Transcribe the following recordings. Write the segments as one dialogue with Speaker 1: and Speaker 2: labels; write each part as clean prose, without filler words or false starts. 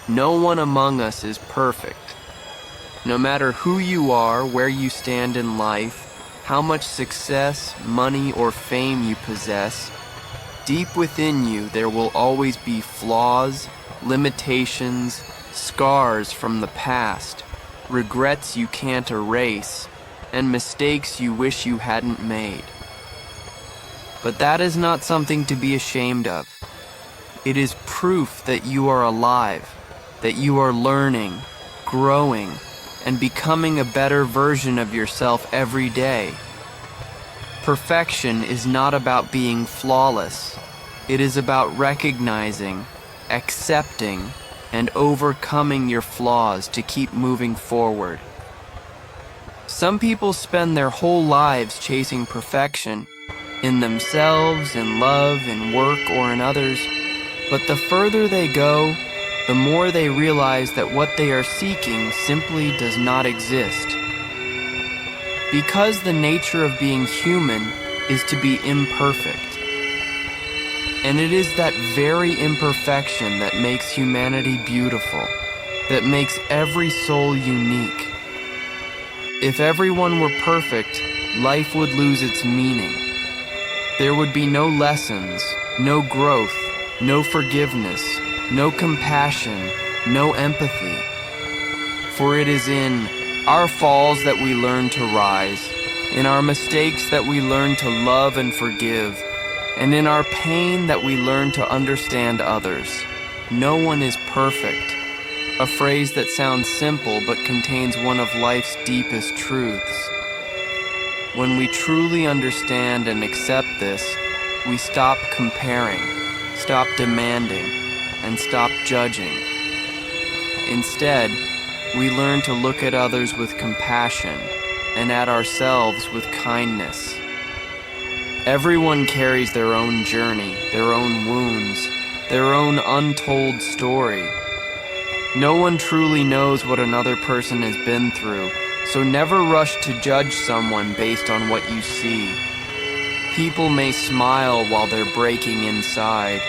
Speaker 1: No one among us is perfect. No matter who you are, where you stand in life, how much success, money, or fame you possess, deep within you there will always be flaws, limitations, scars from the past, regrets you can't erase, and mistakes you wish you hadn't made. But that is not something to be ashamed of. It is proof that you are alive, that you are learning, growing, and becoming a better version of yourself every day. Perfection is not about being flawless. It is about recognizing, accepting, and overcoming your flaws to keep moving forward. Some people spend their whole lives chasing perfection, in themselves, in love, in work, or in others, but the further they go, the more they realize that what they are seeking simply does not exist. Because the nature of being human is to be imperfect. And it is that very imperfection that makes humanity beautiful, that makes every soul unique. If everyone were perfect, life would lose its meaning. There would be no lessons, no growth, no forgiveness, no compassion, no empathy. For it is in our falls that we learn to rise, in our mistakes that we learn to love and forgive, and in our pain that we learn to understand others. No one is perfect, a phrase that sounds simple but contains one of life's deepest truths. When we truly understand and accept this, we stop comparing, stop demanding, and stop judging. Instead, we learn to look at others with compassion and at ourselves with kindness. Everyone carries their own journey, their own wounds, their own untold story. No one truly knows what another person has been through, so never rush to judge someone based on what you see. People may smile while they're breaking inside.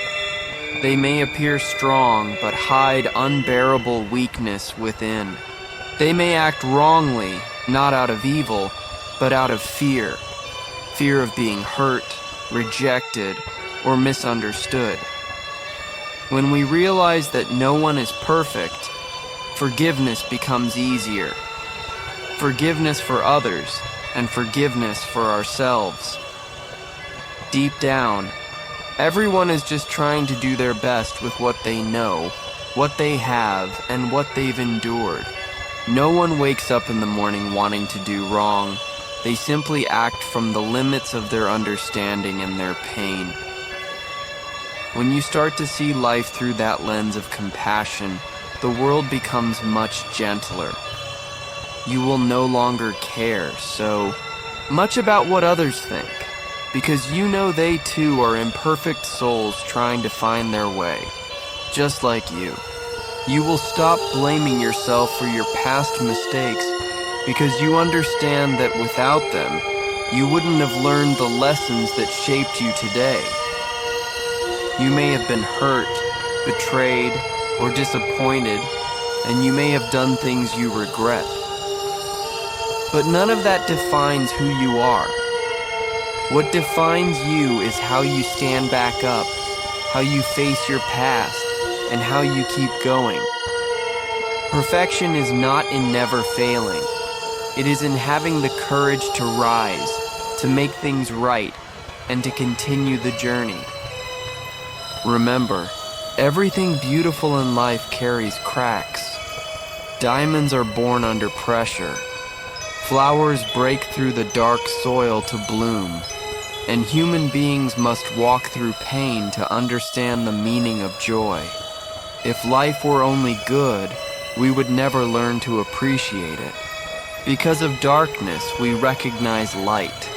Speaker 1: They may appear strong, but hide unbearable weakness within. They may act wrongly, not out of evil, but out of fear. Fear of being hurt, rejected, or misunderstood. When we realize that no one is perfect, forgiveness becomes easier. Forgiveness for others, and forgiveness for ourselves. Deep down, everyone is just trying to do their best with what they know, what they have, and what they've endured. No one wakes up in the morning wanting to do wrong. They simply act from the limits of their understanding and their pain. When you start to see life through that lens of compassion, the world becomes much gentler. You will no longer care so much about what others think, because you know they too are imperfect souls trying to find their way, just like you. You will stop blaming yourself for your past mistakes because you understand that without them, you wouldn't have learned the lessons that shaped you today. You may have been hurt, betrayed, or disappointed, and you may have done things you regret. But none of that defines who you are. What defines you is how you stand back up, how you face your past, and how you keep going. Perfection is not in never failing. It is in having the courage to rise, to make things right, and to continue the journey. Remember, everything beautiful in life carries cracks. Diamonds are born under pressure. Flowers break through the dark soil to bloom, and human beings must walk through pain to understand the meaning of joy. If life were only good, we would never learn to appreciate it. Because of darkness, we recognize light.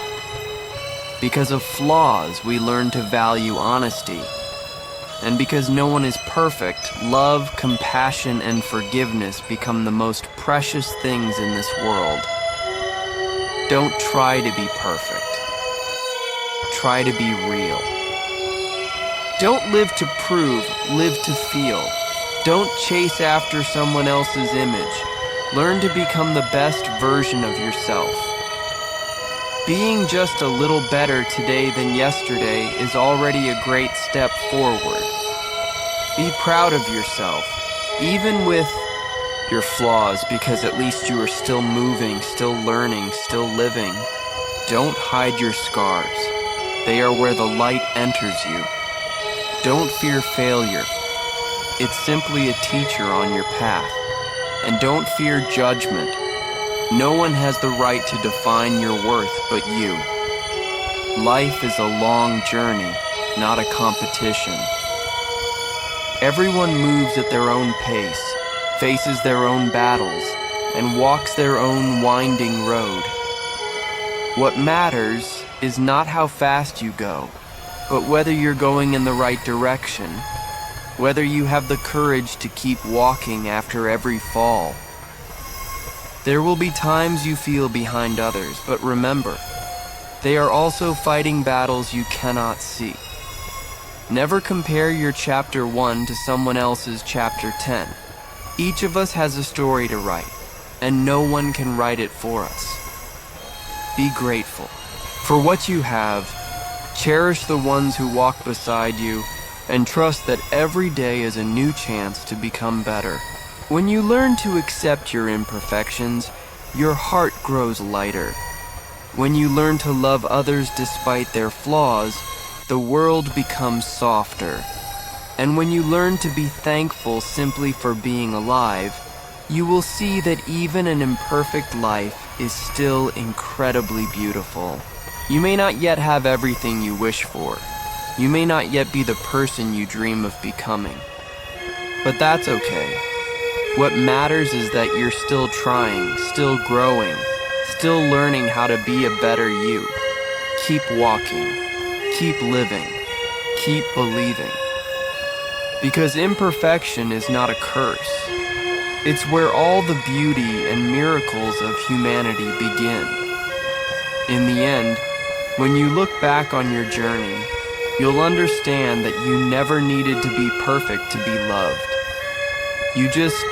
Speaker 1: Because of flaws, we learn to value honesty. And because no one is perfect, love, compassion, and forgiveness become the most precious things in this world. Don't try to be perfect. Try to be real. Don't live to prove, live to feel. Don't chase after someone else's image. Learn to become the best version of yourself. Being just a little better today than yesterday is already a great step forward. Be proud of yourself, even with your flaws, because at least you are still moving, still learning, still living. Don't hide your scars. They are where the light enters you. Don't fear failure. It's simply a teacher on your path. And don't fear judgment. No one has the right to define your worth but you. Life is a long journey, not a competition. Everyone moves at their own pace, faces their own battles, and walks their own winding road. What matters is not how fast you go, but whether you're going in the right direction, whether you have the courage to keep walking after every fall. There will be times you feel behind others, but remember, they are also fighting battles you cannot see. Never compare your chapter 1 to someone else's chapter 10. Each of us has a story to write, and no one can write it for us. Be grateful for what you have, cherish the ones who walk beside you, and trust that every day is a new chance to become better. When you learn to accept your imperfections, your heart grows lighter. When you learn to love others despite their flaws, the world becomes softer. And when you learn to be thankful simply for being alive, you will see that even an imperfect life is still incredibly beautiful. You may not yet have everything you wish for. You may not yet be the person you dream of becoming. But that's okay. What matters is that you're still trying, still growing, still learning how to be a better you. Keep walking, keep living, keep believing. Because imperfection is not a curse. It's where all the beauty and miracles of humanity begin. In the end, when you look back on your journey, you'll understand that you never needed to be perfect to be loved. You just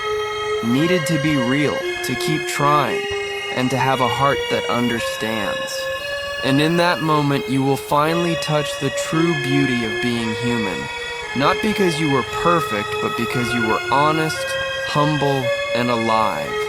Speaker 1: needed to be real, to keep trying, and to have a heart that understands. And in that moment, you will finally touch the true beauty of being human. Not because you were perfect, but because you were honest, humble, and alive.